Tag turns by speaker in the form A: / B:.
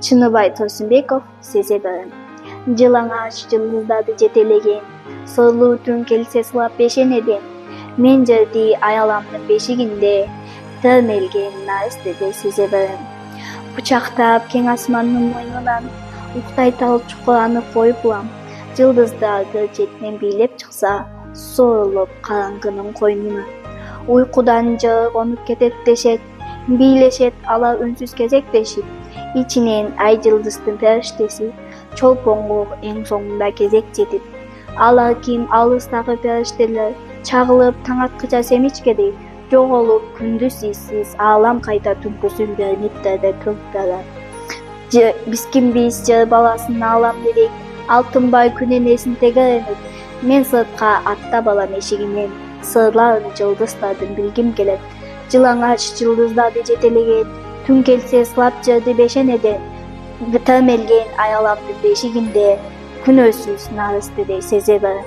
A: Чыныбай Тосунбеков сезе барам. Жылаң аш жылдыздарды жетелеген, сырлуу түн келсе сылап бешенеден, мен жерди аяламдын бешигинде, термелген наристеде сезе барам. Бучактап кең асмандын мойнунан, уктай тал чукураны коюп улам. Жылдыздарды жетинен бийлеп чыкса, соолуп караңгынын койнуна. Уйкудан жыргонуп кетет дешет, бийлешет алар үнсүз кезектешип. İçinen ay жылдыздын периштеси, чолпоңго эң соңунда кезек жетип. Алар ким алыстагы периштелер, чагылып таң аткыча семичкедей, жоголуп күндүз иссиз аалам кайта түнкүсүн бермиттерде кылкталар. Биз кимбиз жер баласын аалам дедек, алтынбай күн энесин тегеренип, мен сыртка аттап алам эшигинен, сырларын жылдыздардын билгим келет. Жылаңач жылдыздарды жетелеген, түн келсе сылап жерди бешенеден, термелген аяламдын бешигинде, күнөөсүз наристедей сезе барам.